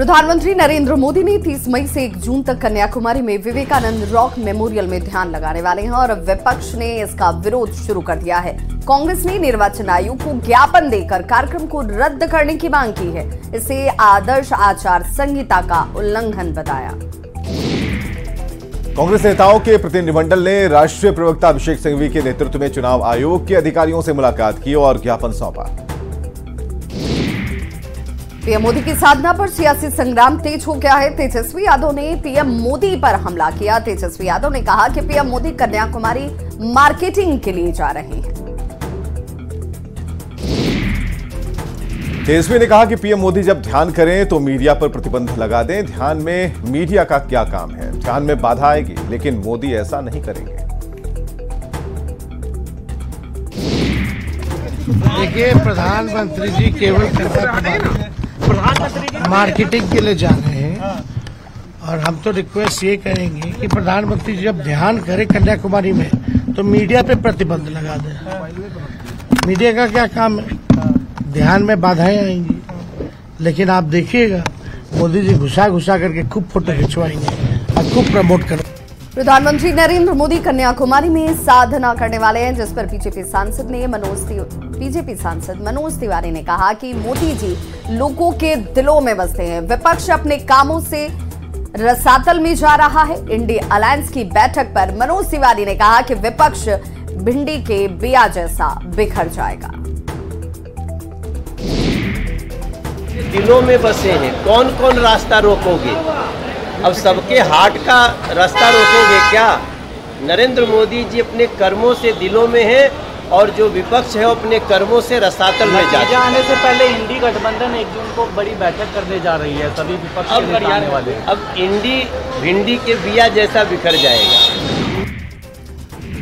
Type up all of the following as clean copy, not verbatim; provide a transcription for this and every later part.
प्रधानमंत्री नरेंद्र मोदी ने 30 मई से 1 जून तक कन्याकुमारी में विवेकानंद रॉक मेमोरियल में ध्यान लगाने वाले हैं और विपक्ष ने इसका विरोध शुरू कर दिया है। कांग्रेस ने निर्वाचन आयोग को ज्ञापन देकर कार्यक्रम को रद्द करने की मांग की है। इसे आदर्श आचार संहिता का उल्लंघन बताया। कांग्रेस नेताओं के प्रतिनिधिमंडल ने राष्ट्रीय प्रवक्ता अभिषेक सिंघवी के नेतृत्व में चुनाव आयोग के अधिकारियों से मुलाकात की और ज्ञापन सौंपा। पीएम मोदी की साधना पर सियासी संग्राम तेज हो गया है। तेजस्वी यादव ने पीएम मोदी पर हमला किया। तेजस्वी यादव ने कहा कि पीएम मोदी कन्याकुमारी मार्केटिंग के लिए जा रहे हैं। तेजस्वी ने कहा कि पीएम मोदी जब ध्यान करें तो मीडिया पर प्रतिबंध लगा दें। ध्यान में मीडिया का क्या काम है? ध्यान में बाधा आएगी, लेकिन मोदी ऐसा नहीं करेंगे। देखिए, प्रधानमंत्री जी केवल मार्केटिंग के लिए जा रहे हैं और हम तो रिक्वेस्ट ये करेंगे कि प्रधानमंत्री जी जब ध्यान करें कन्याकुमारी में तो मीडिया पे प्रतिबंध लगा दें। मीडिया का क्या काम है? ध्यान में बाधाएं आएंगी, लेकिन आप देखिएगा मोदी जी घुसा करके खूब फोटो खिंचवाएंगे और खूब प्रमोट करेंगे। प्रधानमंत्री नरेंद्र मोदी कन्याकुमारी में साधना करने वाले हैं, जिस पर बीजेपी सांसद मनोज तिवारी ने कहा कि मोदी जी लोगों के दिलों में बसते हैं। विपक्ष अपने कामों से रसातल में जा रहा है। इंडिया अलायंस की बैठक पर मनोज तिवारी ने कहा कि विपक्ष भिंडी के बिया जैसा बिखर जाएगा। दिलों में बसे हैं, कौन कौन रास्ता रोकोगे? अब सबके हार्ट का रास्ता रोकोगे क्या? नरेंद्र मोदी जी अपने कर्मों से दिलों में हैं और जो विपक्ष है वो अपने कर्मों से रसातल में जाते हैं। आने से पहले इंडी गठबंधन 1 जून को बड़ी बैठक करने जा रही है। सभी विपक्ष के नेता आने वाले हैं। अब इंडी भिंडी के बिया जैसा बिखर जाएगा।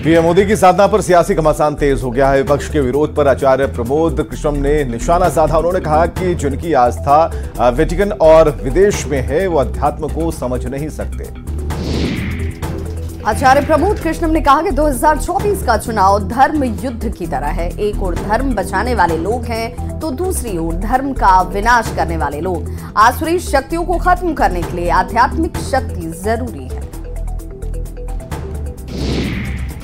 पीएम मोदी की साधना पर सियासी घमासान तेज हो गया है। विपक्ष के विरोध पर आचार्य प्रमोद कृष्णम ने निशाना साधा। उन्होंने कहा कि जिनकी आस्था वेटिकन और विदेश में है वो अध्यात्म को समझ नहीं सकते। आचार्य प्रमोद कृष्णम ने कहा कि 2024 का चुनाव धर्म युद्ध की तरह है। एक ओर धर्म बचाने वाले लोग हैं तो दूसरी ओर धर्म का विनाश करने वाले लोग। आसुरी शक्तियों को खत्म करने के लिए आध्यात्मिक शक्ति जरूरी है।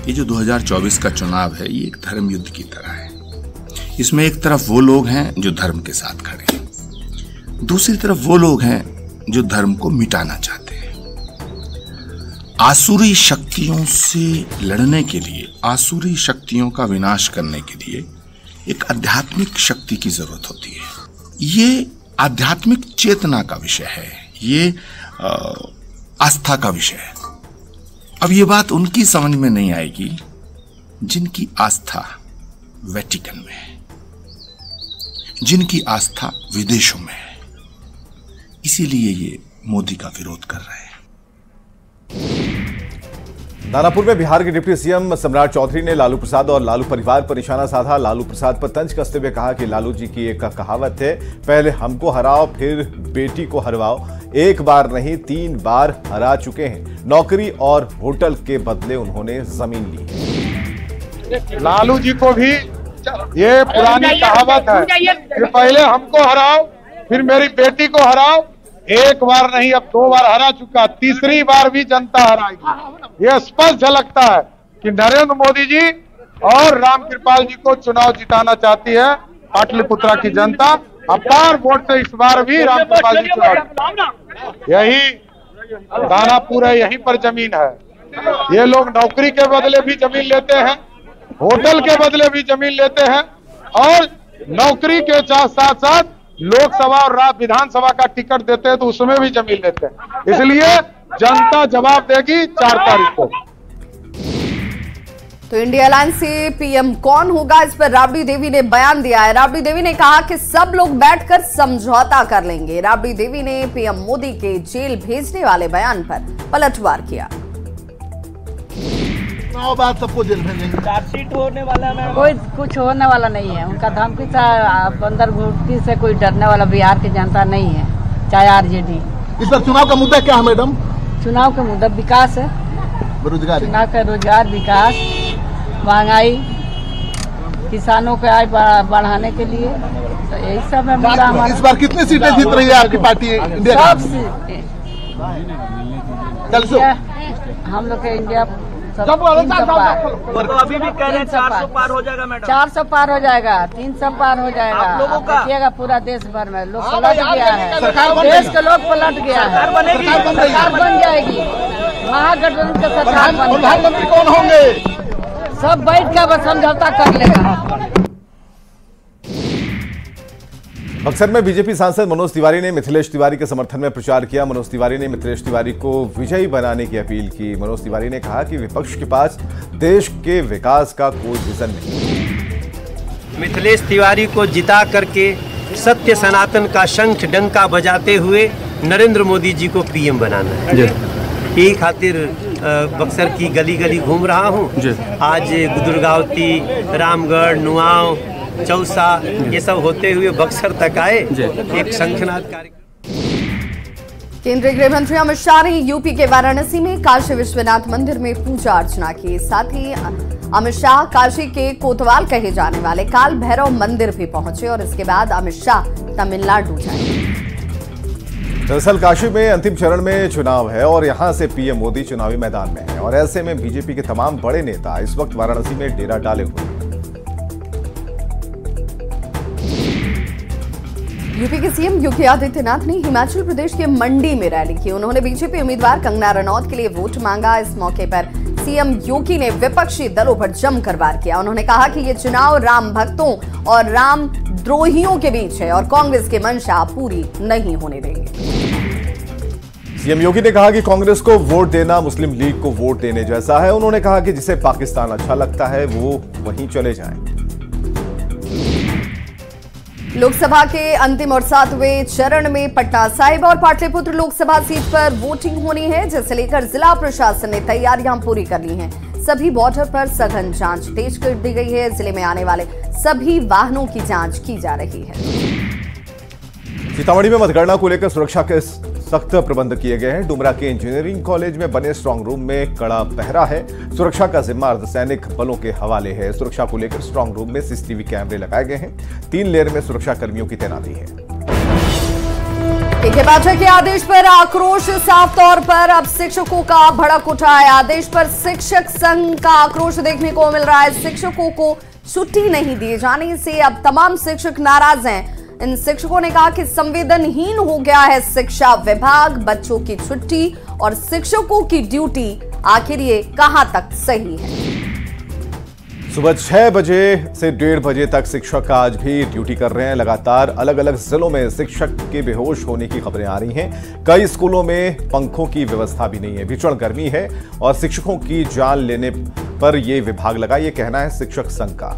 ये जो 2024 का चुनाव है ये एक धर्म युद्ध की तरह है। इसमें एक तरफ वो लोग हैं जो धर्म के साथ खड़े हैं, दूसरी तरफ वो लोग हैं जो धर्म को मिटाना चाहते हैं। आसुरी शक्तियों से लड़ने के लिए, आसुरी शक्तियों का विनाश करने के लिए एक आध्यात्मिक शक्ति की जरूरत होती है। ये आध्यात्मिक चेतना का विषय है, ये आस्था का विषय है। अब ये बात उनकी समझ में नहीं आएगी जिनकी आस्था वेटिकन में है, जिनकी आस्था विदेशों में है। इसीलिए ये मोदी का विरोध कर रहे हैं। दानापुर में बिहार के डिप्टी सीएम सम्राट चौधरी ने लालू प्रसाद और लालू परिवार पर निशाना साधा। लालू प्रसाद पर तंज कसते हुए कहा कि लालू जी की एक कहावत है, पहले हमको हराओ फिर बेटी को हरवाओ। एक बार नहीं 3 बार हरा चुके हैं। नौकरी और होटल के बदले उन्होंने जमीन ली। लालू जी को भी ये पुरानी कहावत है कि पहले हमको हराओ फिर मेरी बेटी को हराओ। एक बार नहीं अब 2 बार हरा चुका, तीसरी बार भी जनता हराएगी। ये स्पष्ट झलकता है कि नरेंद्र मोदी जी और रामकृपाल जी को चुनाव जिताना चाहती है पाटलिपुत्रा की जनता। अपार वोट से इस बार भी रामकृपाल जी चुनाव। यही दानापुर है, यहीं पर जमीन है। ये लोग नौकरी के बदले भी जमीन लेते हैं, होटल के बदले भी जमीन लेते हैं और नौकरी के साथ साथ लोकसभा और विधानसभा का टिकट देते हैं तो उसमें भी जमीन लेते हैं। इसलिए जनता जवाब देगी 4 तारीख को। तो इंडिया अलायंस से पीएम कौन होगा, इस पर राबड़ी देवी ने बयान दिया है। राबड़ी देवी ने कहा कि सब लोग बैठकर समझौता कर लेंगे। राबड़ी देवी ने पीएम मोदी के जेल भेजने वाले बयान पर पलटवार किया। बात सबको जेल भेजेंगे। चार्जशीट होने वाला है, कोई कुछ होने वाला नहीं है। उनका धमकी से अंदर घुटकी से कोई डरने वाला बिहार की जनता नहीं है, चाहे आरजेडी। इस पर चुनाव का मुद्दा क्या है मैडम? चुनाव का मुद्दा विकास है, बेरोजगारी। चुनाव का रोजगार, विकास, महंगाई, किसानों की आय बढ़ाने के लिए तो यही सब है मुद्दा हमारा। इस बार कितनी सीटें जीत रही है आपकी पार्टी इंडिया? सब सीटें हम लोग के इंडिया सब 300 पार। तो अभी भी कह रहे हैं 400 पार हो जाएगा मैडम। 400 पार हो जाएगा, 300 पार हो जाएगा। आप लोगों का देखिएगा पूरा देश भर में लोग पलट गया है, देश के लोग पलट गया है। सरकार बनेगी, सरकार बन जाएगी, महागठबंधन के सरकार बन जाएगी। प्रधानमंत्री कौन होंगे? सब बैठ के बस समझौता कर लेगा। बक्सर में बीजेपी सांसद मनोज तिवारी ने मिथिलेश तिवारी के समर्थन में प्रचार किया। मनोज तिवारी ने मिथिलेश तिवारी को विजयी बनाने की अपील की। मनोज तिवारी ने कहा कि विपक्ष के पास देश के विकास का कोई विजन नहीं। मिथिलेश तिवारी को जिता करके सत्य सनातन का शंख डंका बजाते हुए नरेंद्र मोदी जी को पीएम बनाना है। यही खातिर बक्सर की गली गली घूम रहा हूँ। आज गुदरगावती, रामगढ़, नुआव, चौसा ये सब होते हुए बक्सर तक आए। एक शंखनाद कार्यक्रम। केंद्रीय गृह मंत्री अमित शाह ने यूपी के वाराणसी में काशी विश्वनाथ मंदिर में पूजा अर्चना की। साथ ही अमित शाह काशी के कोतवाल कहे जाने वाले काल भैरव मंदिर भी पहुंचे और इसके बाद अमित शाह तमिलनाडु जाएंगे। दरअसल काशी में अंतिम चरण में चुनाव है और यहां से पीएम मोदी चुनावी मैदान में है और ऐसे में बीजेपी के तमाम बड़े नेता इस वक्त वाराणसी में डेरा डाले हुए हैं। यूपी के सीएम योगी आदित्यनाथ ने हिमाचल प्रदेश के मंडी में रैली की। उन्होंने बीजेपी उम्मीदवार कंगना रनौत के लिए वोट मांगा। इस मौके पर सीएम योगी ने विपक्षी दलों पर जमकर वार किया। उन्होंने कहा कि ये चुनाव राम भक्तों और राम द्रोहियों के बीच है और कांग्रेस की मंशा पूरी नहीं होने देंगे। सीएम योगी ने कहा कि कांग्रेस को वोट देना मुस्लिम लीग को वोट देने जैसा है। उन्होंने कहा कि जिसे पाकिस्तान अच्छा लगता है वो वहीं चले जाएं। लोकसभा के अंतिम और 7वें चरण में पटना साहिब और पाटलिपुत्र लोकसभा सीट पर वोटिंग होनी है, जिसे लेकर जिला प्रशासन ने तैयारियां पूरी कर ली हैं। सभी बॉर्डर पर सघन जांच तेज कर दी गई है। जिले में आने वाले सभी वाहनों की जांच की जा रही है। सीतामढ़ी में मतगणना को लेकर सुरक्षा के सख्त प्रबंध किए गए हैं। डुमरा के इंजीनियरिंग कॉलेज में बने स्ट्रांग रूम में कड़ा पहरा है। सुरक्षा का जिम्मा अर्धसैनिक बलों के हवाले है। सुरक्षा को लेकर स्ट्रांग रूम में सीसीटीवी कैमरे लगाए गए हैं। 3 लेयर में सुरक्षा कर्मियों की तैनाती है। पाठक के आदेश पर आक्रोश साफ तौर पर अब शिक्षकों का भड़क उठा है। आदेश पर शिक्षक संघ का आक्रोश देखने को मिल रहा है। शिक्षकों को छुट्टी नहीं दिए जाने से अब तमाम शिक्षक नाराज हैं। इन शिक्षकों ने कहा कि संवेदनहीन हो गया है शिक्षा विभाग। बच्चों की छुट्टी और शिक्षकों की ड्यूटी आखिर ये कहां तक सही है। सुबह 6 बजे से 1:30 बजे तक शिक्षक आज भी ड्यूटी कर रहे हैं। लगातार अलग अलग जिलों में शिक्षक के बेहोश होने की खबरें आ रही हैं। कई स्कूलों में पंखों की व्यवस्था भी नहीं है। भीषण गर्मी है और शिक्षकों की जान लेने पर यह विभाग लगा, ये कहना है शिक्षक संघ का।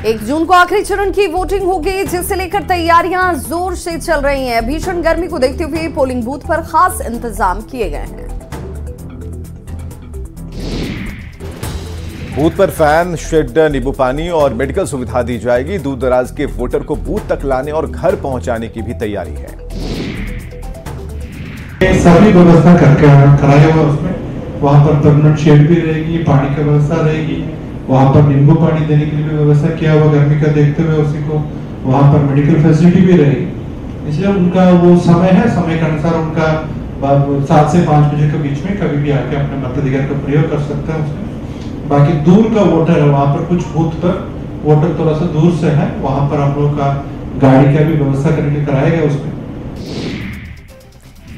1 जून को आखिरी चरण की वोटिंग होगी, जिसे लेकर तैयारियां जोर से चल रही हैं। भीषण गर्मी को देखते हुए पोलिंग बूथ पर खास इंतजाम किए गए हैं। बूथ पर फैन, शेड, नींबू पानी और मेडिकल सुविधा दी जाएगी। दूर दराज के वोटर को बूथ तक लाने और घर पहुंचाने की भी तैयारी है। सभी व्यवस्था कराया हुआ उसमें। वहां पर परमानेंट शेड भी रहेगी, पानी की व्यवस्था रहेगी, वहां पर नींबू पानी देने के लिए भी व्यवस्था किया हुआ गर्मी का देखते हुए उसी को। वहां पर मेडिकल फैसिलिटी भी रहेगी। इसलिए उनका वो समय है, समय के अनुसार उनका 7 से 5 बजे के बीच में कभी भी आके अपने मताधिकार का प्रयोग कर सकते हैं उसमें। बाकी दूर का वोटर है, वहां पर कुछ बूथ पर वोटर थोड़ा सा दूर से है, वहां पर हम लोग का गाड़ी का भी व्यवस्था करके कराया गया उसमें।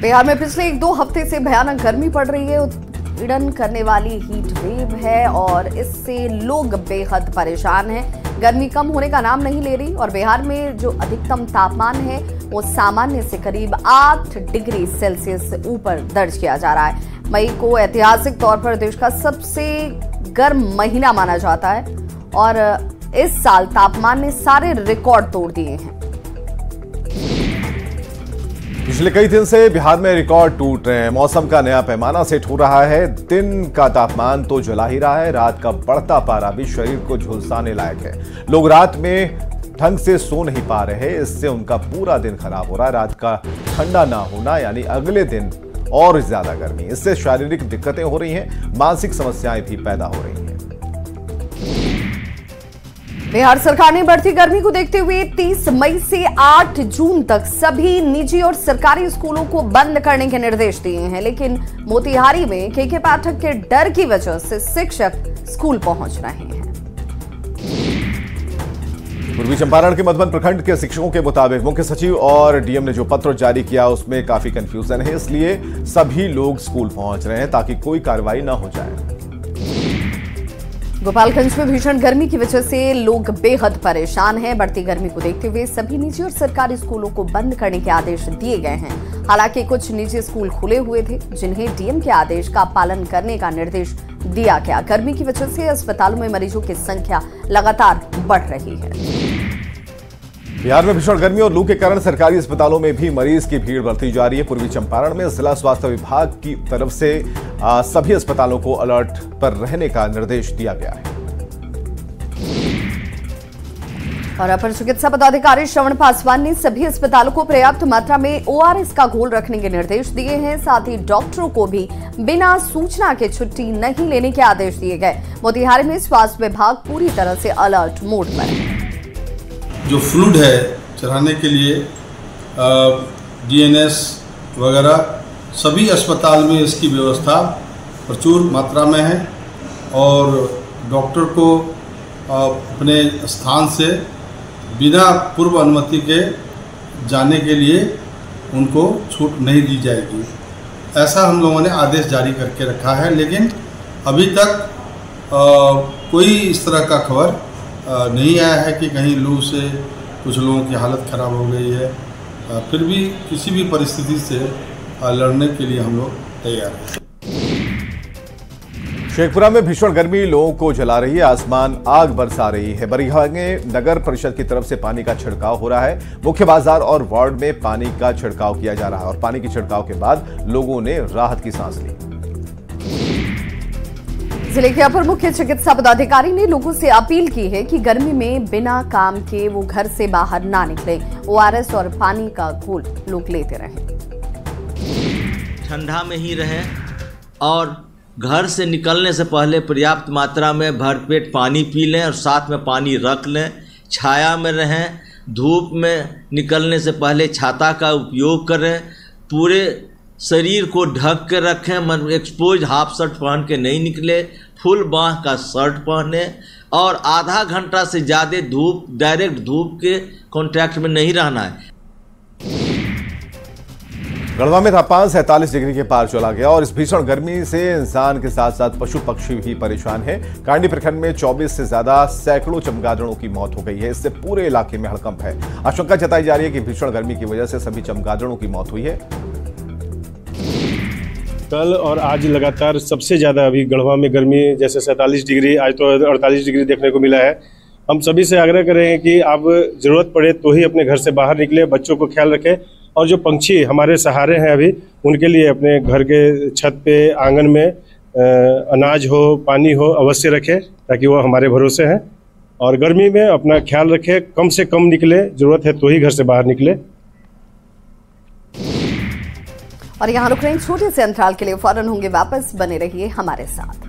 बिहार में पिछले 1-2 हफ्ते से भयानक गर्मी पड़ रही है। उत्पीड़न करने वाली हीट वेव है और इससे लोग बेहद परेशान हैं। गर्मी कम होने का नाम नहीं ले रही और बिहार में जो अधिकतम तापमान है वो सामान्य से करीब 8 डिग्री सेल्सियस से ऊपर दर्ज किया जा रहा है। मई को ऐतिहासिक तौर पर देश का सबसे गर्म महीना माना जाता है और इस साल तापमान ने सारे रिकॉर्ड तोड़ दिए हैं। पिछले कई दिन से बिहार में रिकॉर्ड टूट रहे हैं। मौसम का नया पैमाना सेट हो रहा है। दिन का तापमान तो जला ही रहा है, रात का बढ़ता पारा भी शरीर को झुलसाने लायक है। लोग रात में ढंग से सो नहीं पा रहे, इससे उनका पूरा दिन खराब हो रहा है। रात का ठंडा ना होना यानी अगले दिन और ज्यादा गर्मी, इससे शारीरिक दिक्कतें हो रही हैं, मानसिक समस्याएं भी पैदा हो रही हैं। बिहार सरकार ने बढ़ती गर्मी को देखते हुए 30 मई से 8 जून तक सभी निजी और सरकारी स्कूलों को बंद करने के निर्देश दिए हैं, लेकिन मोतिहारी में के पाठक के डर की वजह से शिक्षक स्कूल पहुंच रहे हैं। पूर्वी चंपारण के मधुबन प्रखंड के शिक्षकों के मुताबिक मुख्य सचिव और डीएम ने जो पत्र जारी किया उसमें काफी कंफ्यूजन है, इसलिए सभी लोग स्कूल पहुंच रहे हैं ताकि कोई कार्रवाई न हो जाए। गोपालगंज में भीषण गर्मी की वजह से लोग बेहद परेशान हैं। बढ़ती गर्मी को देखते हुए सभी निजी और सरकारी स्कूलों को बंद करने के आदेश दिए गए हैं। हालांकि कुछ निजी स्कूल खुले हुए थे जिन्हें डीएम के आदेश का पालन करने का निर्देश दिया गया। गर्मी की वजह से अस्पतालों में मरीजों की संख्या लगातार बढ़ रही है। बिहार में भीषण गर्मी और लू के कारण सरकारी अस्पतालों में भी मरीज की भीड़ बढ़ती जा रही है। पूर्वी चंपारण में जिला स्वास्थ्य विभाग की तरफ से सभी अस्पतालों को अलर्ट पर रहने का निर्देश दिया गया है। और अपर चिकित्सा पदाधिकारी श्रवण पासवान ने सभी अस्पतालों को पर्याप्त मात्रा में ORS का घोल रखने के निर्देश दिए हैं। साथ ही डॉक्टरों को भी बिना सूचना के छुट्टी नहीं लेने के आदेश दिए गए। मोतिहारी में स्वास्थ्य विभाग पूरी तरह से अलर्ट मोड पर है। जो फ्लूइड है चढ़ाने के लिए DNS वगैरह सभी अस्पताल में इसकी व्यवस्था प्रचुर मात्रा में है और डॉक्टर को अपने स्थान से बिना पूर्व अनुमति के जाने के लिए उनको छूट नहीं दी जाएगी। ऐसा हम लोगों ने आदेश जारी करके रखा है, लेकिन अभी तक कोई इस तरह का खबर नहीं आया है कि कहीं लू से कुछ लोगों की हालत ख़राब हो गई है। फिर भी किसी भी परिस्थिति से लड़ने के लिए हम लोग तैयार हैं। शेखपुरा में भीषण गर्मी लोगों को जला रही है, आसमान आग बरसा रही है। बरिहा में नगर परिषद की तरफ से पानी का छिड़काव हो रहा है। मुख्य बाजार और वार्ड में पानी का छिड़काव किया जा रहा है और पानी के छिड़काव के बाद लोगों ने राहत की सांस ली। जिले के अपर मुख्य चिकित्सा पदाधिकारी ने लोगों से अपील की है कि गर्मी में बिना काम के वो घर से बाहर ना निकले। ORS और पानी का घोल लोग लेते रहें। ठंडा में ही रहें और घर से निकलने से पहले पर्याप्त मात्रा में भरपेट पानी पी लें और साथ में पानी रख लें। छाया में रहें। धूप में निकलने से पहले छाता का उपयोग करें। पूरे शरीर को ढक के रखें। एक्सपोज हाफ शर्ट पहन के नहीं निकले। फुल बांह का शर्ट पहने और आधा घंटा से ज़्यादा धूप डायरेक्ट धूप के कांटेक्ट में नहीं रहना है। गढ़वा में तापमान 47 डिग्री के पार चला गया और इस भीषण गर्मी से इंसान के साथ साथ पशु पक्षी भी परेशान है। कांडी प्रखंड में 24 से ज्यादा सैकड़ों चमगादड़ों की मौत हो गई है। इससे पूरे इलाके में हड़कंप है। आशंका जताई जा रही है कि भीषण गर्मी की वजह से सभी चमगादड़ों की मौत हुई है। कल और आज लगातार सबसे ज्यादा अभी गढ़वा में गर्मी जैसे 47 डिग्री, आज तो 48 डिग्री देखने को मिला है। हम सभी से आग्रह करें कि आप जरूरत पड़े तो ही अपने घर से बाहर निकले, बच्चों को ख्याल रखें और जो पंछी हमारे सहारे हैं अभी उनके लिए अपने घर के छत पे आंगन में अनाज हो पानी हो अवश्य रखें ताकि वो हमारे भरोसे हैं। और गर्मी में अपना ख्याल रखें, कम से कम निकले, जरूरत है तो ही घर से बाहर निकले। और यहाँ रुक रहे हैं छोटे से अंतराल के लिए, फौरन होंगे वापस, बने रहिए हमारे साथ।